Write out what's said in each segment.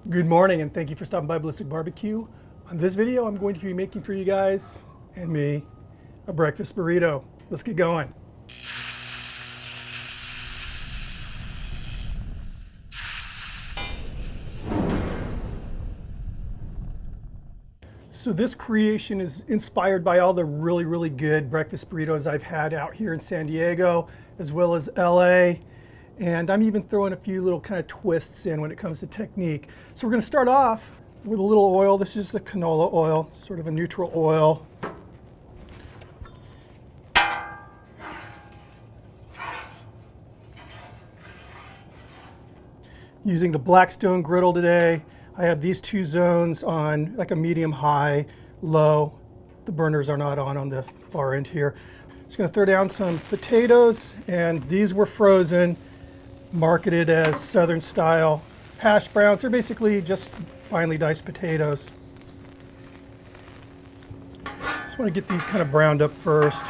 Good morning and thank you for stopping by Ballistic BBQ. On this video, I'm going to be making for you guys and me a breakfast burrito. Let's get going. So this creation is inspired by all the really good breakfast burritos I've had out here in San Diego, as well as LA. And I'm even throwing a few little kind of twists in when it comes to technique. So we're going to start off with a little oil. This is the canola oil, sort of a neutral oil. Using the Blackstone Griddle today. I have these two zones on like a medium, high, low. The burners are not on the far end here. Just going to throw down some potatoes, and these were frozen, marketed as Southern style hash browns. They're basically just finely diced potatoes. Just want to get these kind of browned up first.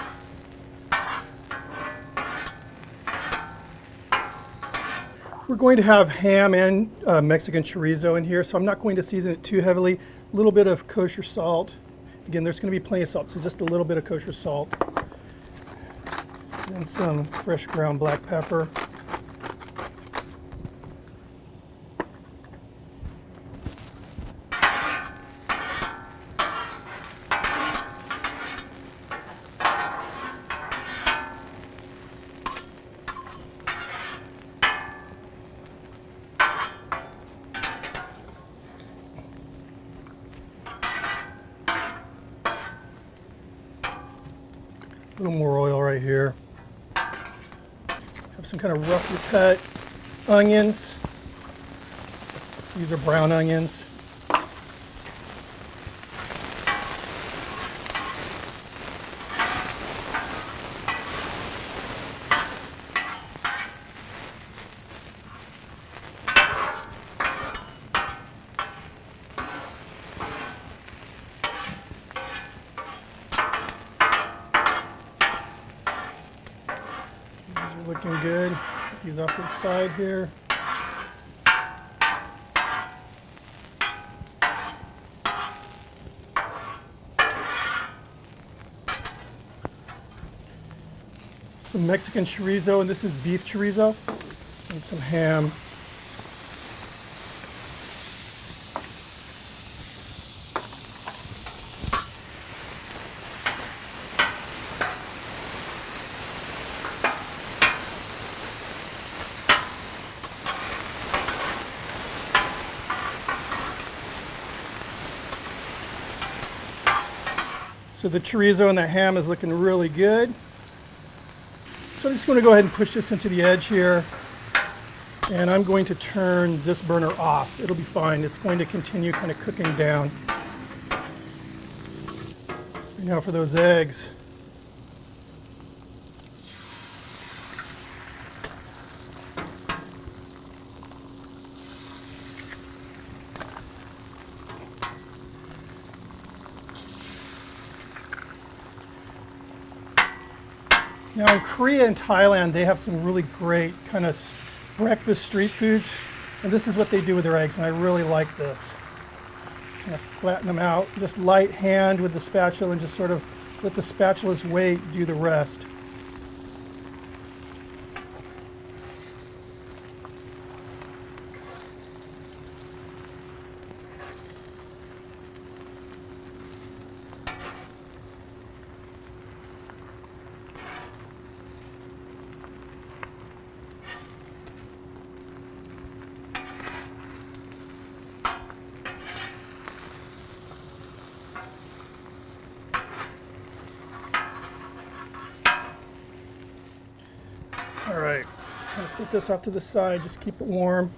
We're going to have ham and Mexican chorizo in here, so I'm not going to season it too heavily. A little bit of kosher salt. Again, there's going to be plenty of salt, so just a little bit of kosher salt. And some fresh ground black pepper. A little more oil right here. Have some kind of roughly cut onions. These are brown onions. Looking good. Put these off to the side here. Some Mexican chorizo, and this is beef chorizo, and some ham. So the chorizo and the ham is looking really good. So I'm just going to go ahead and push this into the edge here. And I'm going to turn this burner off. It'll be fine. It's going to continue kind of cooking down. And now for those eggs. Now in Korea and Thailand, they have some really great kind of breakfast street foods. And this is what they do with their eggs, and I really like this. Kind of flatten them out, just light hand with the spatula and just sort of let the spatula's weight do the rest. All right, I'm gonna set this off to the side, just keep it warm.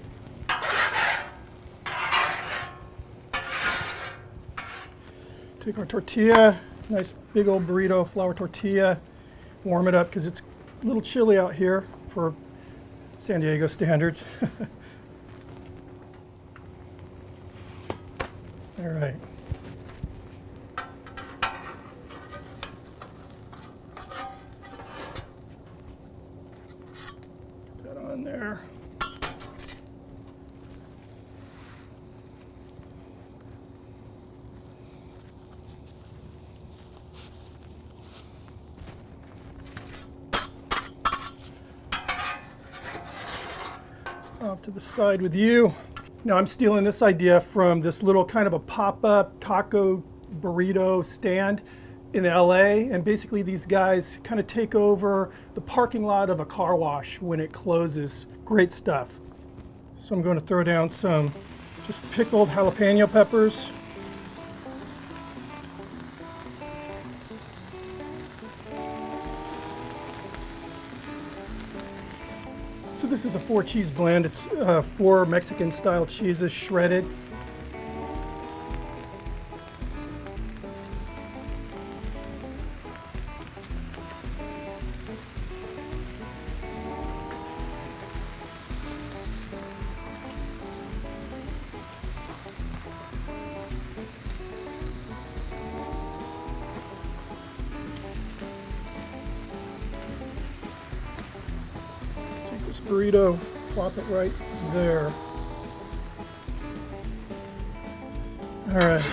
Take our tortilla, nice big old burrito flour tortilla, warm it up because it's a little chilly out here for San Diego standards. All right. Put that on there. to the side with you. Now I'm stealing this idea from this little kind of a pop-up taco burrito stand in LA, and basically these guys kind of take over the parking lot of a car wash when it closes. Great stuff. So I'm going to throw down some just pickled jalapeno peppers. So this is a 4-cheese blend. It's 4 Mexican-style cheeses shredded. This burrito, plop it right there. All right.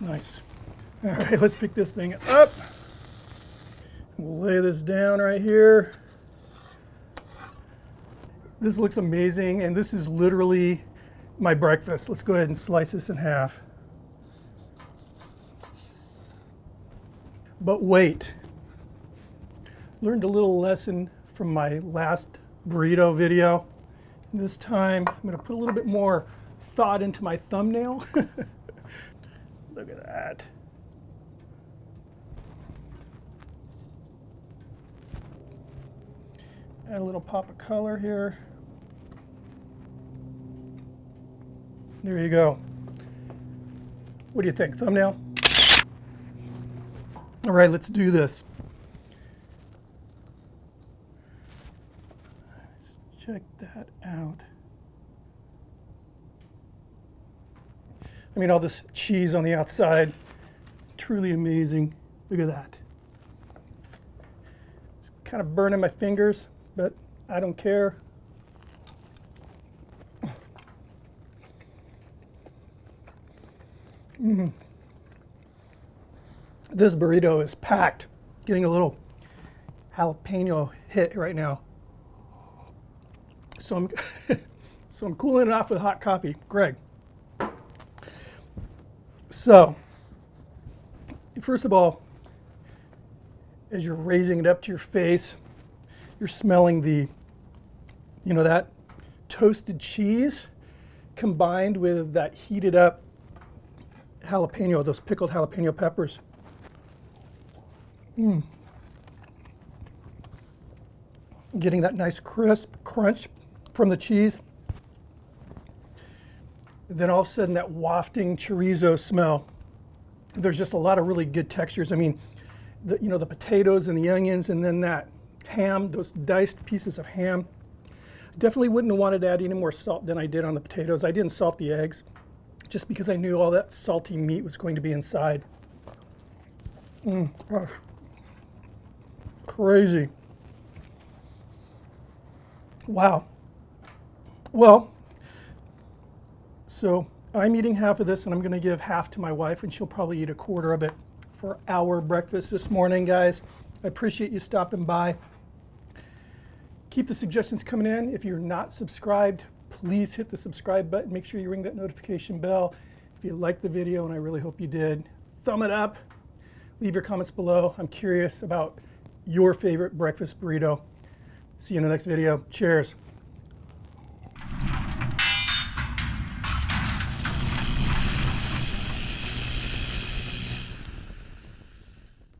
Nice. All right, let's pick this thing up. We'll lay this down right here. This looks amazing, and this is literally my breakfast. Let's go ahead and slice this in half. But wait, learned a little lesson from my last burrito video. This time, I'm gonna put a little bit more thought into my thumbnail. Look at that. Add a little pop of color here. There you go. What do you think, thumbnail? All right, let's do this. Let's check that out. I mean, all this cheese on the outside, truly amazing. Look at that. It's kind of burning my fingers, but I don't care. This burrito is packed. Getting a little jalapeno hit right now. So I'm cooling it off with hot coffee. Greg. So, first of all, as you're raising it up to your face, you're smelling the, you know, that toasted cheese combined with that heated up jalapeno, those pickled jalapeno peppers. Getting that nice crisp crunch from the cheese. Then all of a sudden that wafting chorizo smell. There's just a lot of really good textures. I mean, the potatoes and the onions, and then that ham, those diced pieces of ham. Definitely wouldn't have wanted to add any more salt than I did on the potatoes. I didn't salt the eggs just because I knew all that salty meat was going to be inside. Gosh. Crazy. Wow. Well, so I'm eating half of this, and I'm going to give half to my wife, and she'll probably eat a quarter of it for our breakfast this morning, guys. I appreciate you stopping by. Keep the suggestions coming in. If you're not subscribed, please hit the subscribe button. Make sure you ring that notification bell. If you liked the video, and I really hope you did, thumb it up. Leave your comments below. I'm curious about your favorite breakfast burrito. See you in the next video. Cheers.